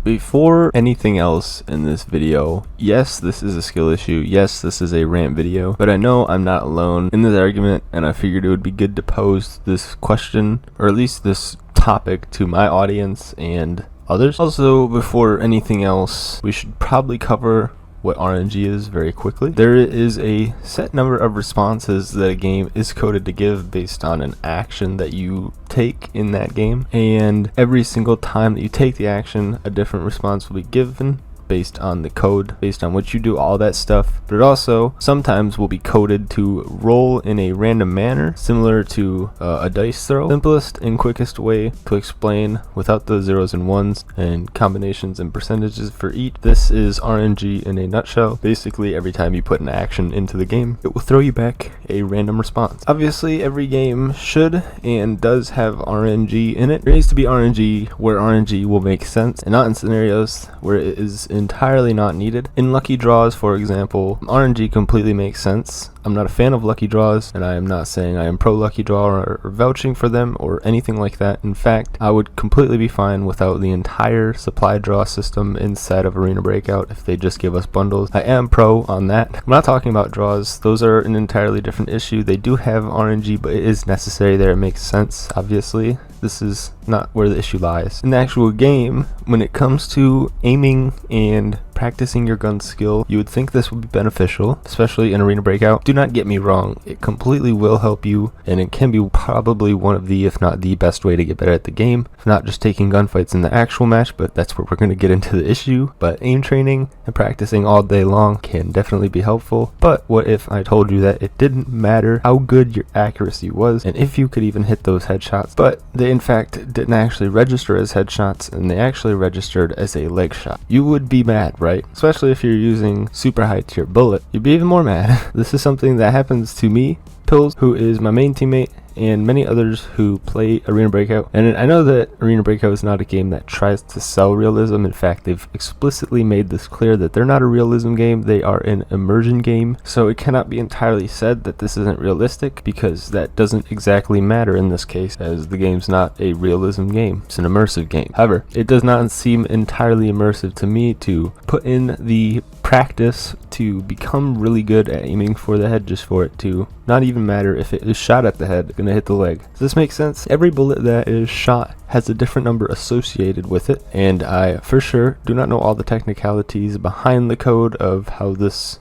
Before anything else in this video, yes, this is a skill issue, yes, this is a rant video, but I know I'm not alone in this argument, and I figured it would be good to pose this question, or at least this topic, to my audience and others. Also, before anything else, we should probably cover what RNG is very quickly. There is a set number of responses that a game is coded to give based on an action that you take in that game, and every single time that you take the action, a different response will be given based on the code, based on what you do, all that stuff. But it also sometimes will be coded to roll in a random manner, similar to a dice throw. Simplest and quickest way to explain without the zeros and ones and combinations and percentages for each. This is RNG in a nutshell. Basically, every time you put an action into the game, it will throw you back a random response. Obviously, every game should and does have RNG in it. There needs to be RNG where RNG will make sense, and not in scenarios where it is entirely not needed. In lucky draws, for example, RNG completely makes sense. I'm not a fan of lucky draws, and I am not saying I am pro lucky draw or vouching for them or anything like that. In fact, I would completely be fine without the entire supply draw system inside of Arena Breakout if they just give us bundles. I am pro on that. I'm not talking about draws. Those are an entirely different issue. They do have RNG, but it is necessary there. It makes sense, obviously. This is not where the issue lies. In the actual game, when it comes to aiming and practicing your gun skill, you would think this would be beneficial, especially in Arena Breakout. Do not get me wrong, it completely will help you, and it can be probably one of the, if not the best way to get better at the game. Not just taking gunfights in the actual match, but that's where we're going to get into the issue. But aim training and practicing all day long can definitely be helpful. But what if I told you that it didn't matter how good your accuracy was, and if you could even hit those headshots, but they in fact didn't actually register as headshots, and they actually registered as a leg shot? You would be mad, right? Especially if you're using super high tier bullet, you'd be even more mad. This is something that happens to me, Pills, who is my main teammate, and many others who play Arena Breakout. And I know that Arena Breakout is not a game that tries to sell realism. In fact, they've explicitly made this clear that they're not a realism game, they are an immersion game. So it cannot be entirely said that this isn't realistic, because that doesn't exactly matter in this case, as the game's not a realism game, it's an immersive game. However, it does not seem entirely immersive to me to put in the practice to become really good at aiming for the head, just for it to not even matter if it is shot at the head, it's gonna hit the leg. Does this make sense? Every bullet that is shot has a different number associated with it, and I for sure do not know all the technicalities behind the code of how this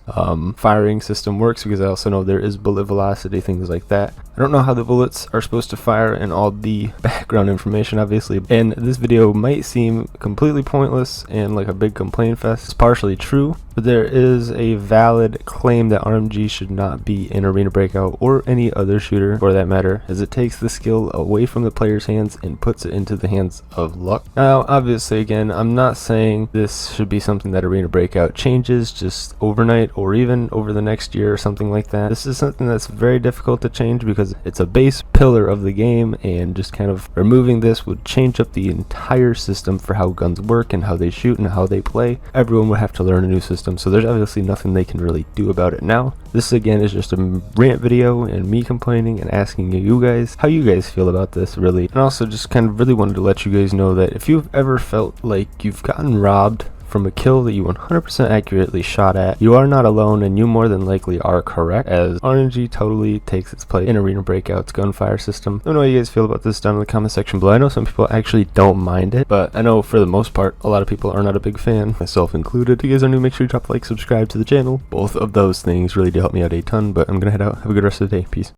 firing system works, because I also know there is bullet velocity, things like that. I don't know how the bullets are supposed to fire and all the background information, obviously, and this video might seem completely pointless and like a big complaint fest. It's partially true, but there is a valid claim that RNG should not be in Arena Breakout or any other shooter for that matter, as it takes the skill away from the player's hands and puts it into the hands of luck. Now, obviously, again, I'm not saying this should be something that Arena Breakout changes just overnight or even over the next year or something like that. This is something that's very difficult to change because it's a base pillar of the game, and just kind of removing this would change up the entire system for how guns work and how they shoot and how they play. Everyone would have to learn a new system, so there's obviously nothing they can really do about it now. This again is just a rant video and me complaining and asking you guys how you guys feel about this, really. And also just kind of really wanted to let you guys know that if you've ever felt like you've gotten robbed from a kill that you 100% accurately shot at, you are not alone, and you more than likely are correct, as RNG totally takes its place in Arena Breakout's gunfire system. I don't know how you guys feel about this down in the comment section below. I know some people actually don't mind it, but I know for the most part a lot of people are not a big fan, myself included. If you guys are new, make sure you drop a like, subscribe to the channel. Both of those things really do help me out a ton, but I'm gonna head out. Have a good rest of the day. Peace.